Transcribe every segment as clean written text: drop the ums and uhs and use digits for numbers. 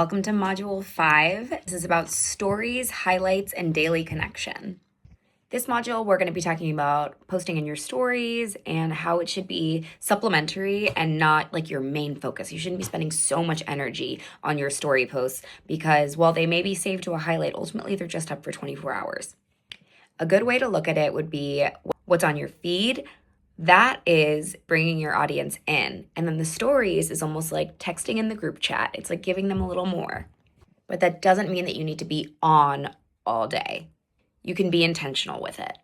Welcome to Module 5. This is about stories, highlights, and daily connection. This module, we're going to be talking about posting in your stories and how it should be supplementary and not like your main focus. You shouldn't be spending so much energy on your story posts because while they may be saved to a highlight, ultimately they're just up for 24 hours. A good way to look at it would be what's on your feed. That is bringing your audience in. And then the stories is almost like texting in the group chat. It's like giving them a little more. But that doesn't mean that you need to be on all day. You can be intentional with it.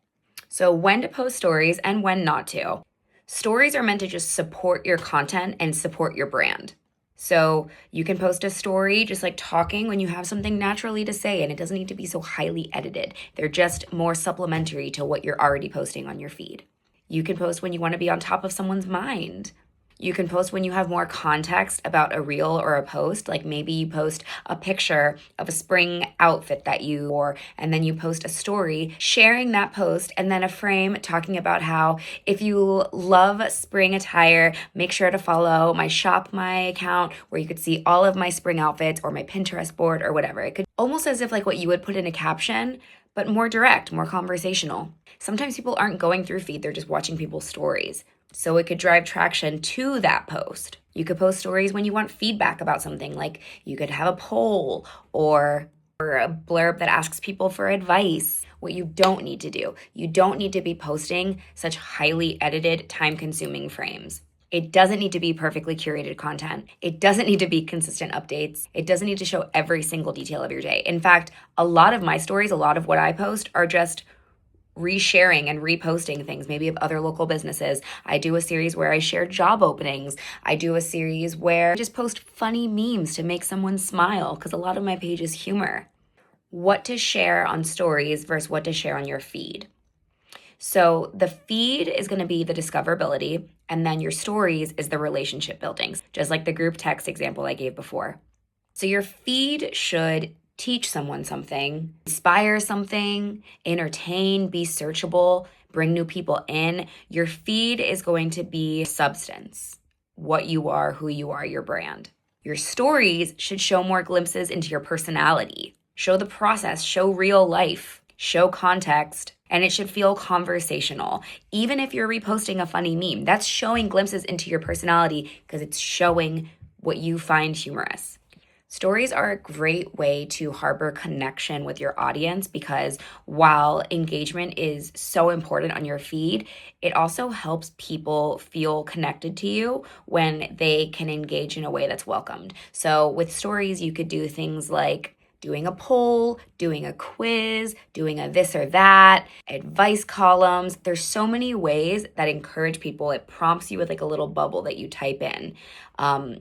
So when to post stories and when not to. Stories are meant to just support your content and support your brand. So you can post a story just like talking when you have something naturally to say, and it doesn't need to be so highly edited. They're just more supplementary to what you're already posting on your feed. You can post when you want to be on top of someone's mind. You can post when you have more context about a reel or a post, like maybe you post a picture of a spring outfit that you wore, and then you post a story sharing that post, and then a frame talking about how if you love spring attire, make sure to follow my Shop My account where you could see all of my spring outfits or my Pinterest board or whatever. It could almost as if like what you would put in a caption, but more direct, more conversational. Sometimes people aren't going through feed, they're just watching people's stories. So it could drive traction to that post. You could post stories when you want feedback about something, like you could have a poll or a blurb that asks people for advice. What you don't need to do, you don't need to be posting such highly edited, time-consuming frames. It doesn't need to be perfectly curated content. It doesn't need to be consistent updates. It doesn't need to show every single detail of your day. In fact, a lot of my stories, a lot of what I post are just resharing and reposting things, maybe of other local businesses. I do a series where I share job openings. I do a series where I just post funny memes to make someone smile because a lot of my page is humor. What to share on stories versus what to share on your feed. So the feed is going to be the discoverability, and then your stories is the relationship buildings, just like the group text example I gave before. So your feed should teach someone something, inspire something, entertain, be searchable, bring new people in. Your feed is going to be substance, what you are, who you are, your brand. Your stories should show more glimpses into your personality, show the process, show real life, show context, and it should feel conversational. Even if you're reposting a funny meme, that's showing glimpses into your personality because it's showing what you find humorous. Stories are a great way to harbor connection with your audience because while engagement is so important on your feed, it also helps people feel connected to you when they can engage in a way that's welcomed. So with stories, you could do things like doing a poll, doing a quiz, doing a this or that, advice columns. There's so many ways that encourage people. It prompts you with like a little bubble that you type in.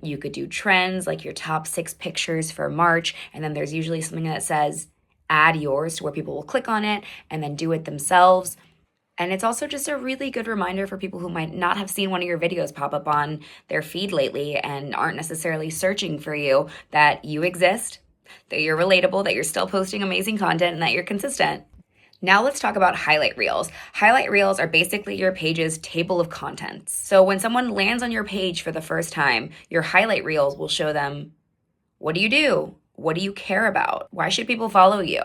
You could do trends, like your top 6 pictures for March, and then there's usually something that says add yours to where people will click on it and then do it themselves. And it's also just a really good reminder for people who might not have seen one of your videos pop up on their feed lately and aren't necessarily searching for you, that you exist, that you're relatable, that you're still posting amazing content, and that you're consistent. Now let's talk about highlight reels. Highlight reels are basically your page's table of contents. So when someone lands on your page for the first time, your highlight reels will show them, what do you do? What do you care about? Why should people follow you?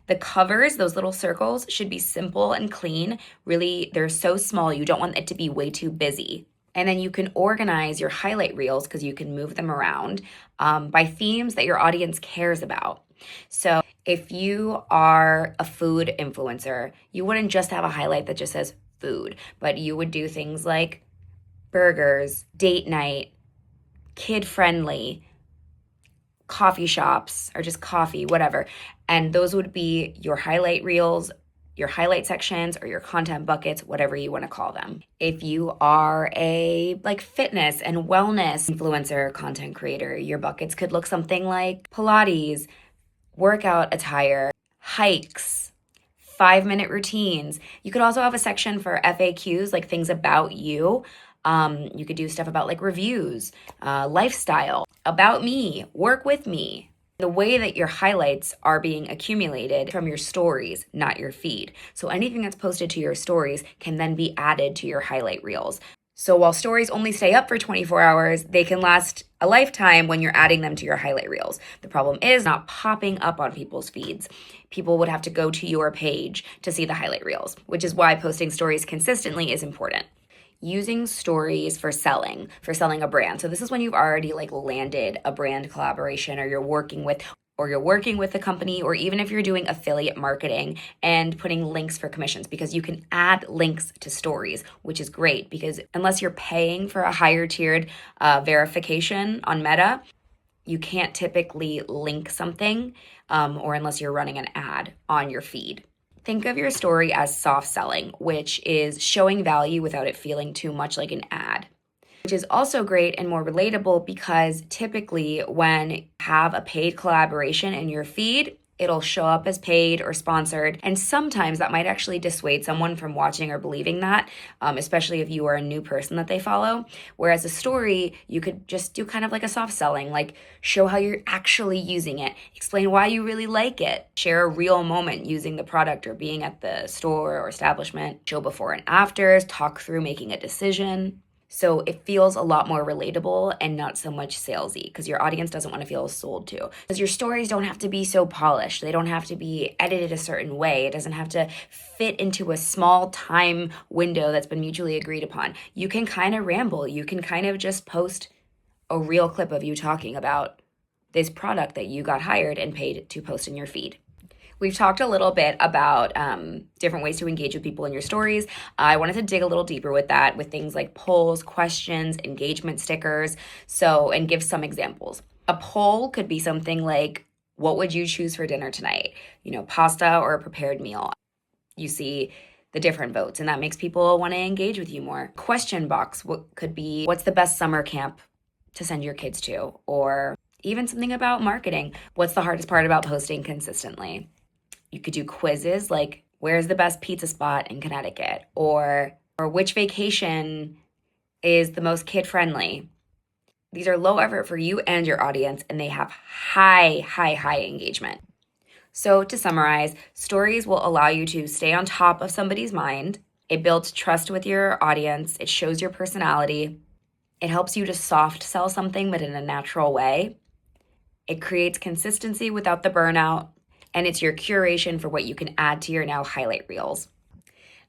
The covers, those little circles, should be simple and clean. Really, they're so small, you don't want it to be way too busy. And then you can organize your highlight reels because you can move them around by themes that your audience cares about. So if you are a food influencer, you wouldn't just have a highlight that just says food, but you would do things like burgers, date night, kid friendly, coffee shops, or just coffee, whatever. And those would be your highlight reels, your highlight sections, or your content buckets, whatever you want to call them. If you are a like fitness and wellness influencer content creator, your buckets could look something like Pilates, workout attire, hikes, 5-minute routines. You could also have a section for FAQs, like things about you. You could do stuff about like reviews, lifestyle, about me, work with me. The way that your highlights are being accumulated from your stories, not your feed. So anything that's posted to your stories can then be added to your highlight reels. So while stories only stay up for 24 hours, they can last a lifetime when you're adding them to your highlight reels. The problem is not popping up on people's feeds. People would have to go to your page to see the highlight reels, which is why posting stories consistently is important. Using stories for selling a brand. So this is when you've already like landed a brand collaboration, or you're working with a company, or even if you're doing affiliate marketing and putting links for commissions, because you can add links to stories, which is great because unless you're paying for a higher tiered verification on Meta, you can't typically link something, or unless you're running an ad on your feed. Think of your story as soft selling, which is showing value without it feeling too much like an ad, which is also great and more relatable because typically when you have a paid collaboration in your feed, it'll show up as paid or sponsored. And sometimes that might actually dissuade someone from watching or believing that, especially if you are a new person that they follow. Whereas a story, you could just do kind of like a soft selling, like show how you're actually using it, explain why you really like it, share a real moment using the product or being at the store or establishment, show before and afters, talk through making a decision. So it feels a lot more relatable and not so much salesy because your audience doesn't want to feel sold to. Because your stories don't have to be so polished. They don't have to be edited a certain way. It doesn't have to fit into a small time window that's been mutually agreed upon. You can kind of ramble. You can kind of just post a real clip of you talking about this product that you got hired and paid to post in your feed. We've talked a little bit about different ways to engage with people in your stories. I wanted to dig a little deeper with that, with things like polls, questions, engagement stickers, and give some examples. A poll could be something like, what would you choose for dinner tonight? Pasta or a prepared meal. You see the different votes, and that makes people want to engage with you more. Question box could be, what's the best summer camp to send your kids to? Or even something about marketing. What's the hardest part about posting consistently? You could do quizzes like, where's the best pizza spot in Connecticut? Or which vacation is the most kid-friendly? These are low effort for you and your audience, and they have high engagement. So to summarize, stories will allow you to stay on top of somebody's mind. It builds trust with your audience. It shows your personality. It helps you to soft sell something, but in a natural way. It creates consistency without the burnout. And it's your curation for what you can add to your now highlight reels.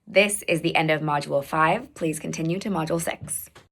This is the end of Module 5. Please continue to Module 6.